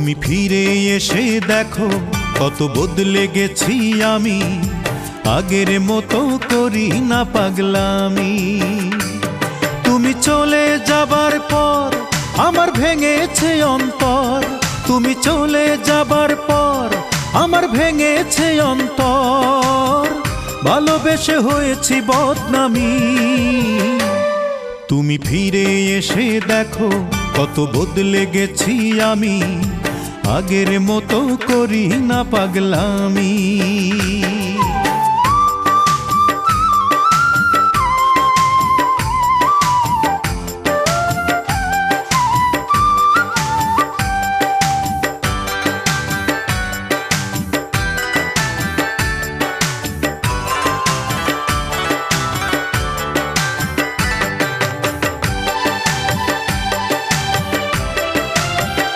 তুমি ফিরে এসে দেখো কত বদলে গেছি আমি, আগের মতো করি না পাগলামি। তুমি চলে যাবার পর আমার ভেঙেছে অন্তর, তুমি চলে যাবার পর আমার ভেঙেছে অন্তর, ভালোবেসে হয়েছি বদনামি। তুমি ফিরে এসে দেখো কত বদলে গেছি আমি, আগের মতো করি না পাগলামি।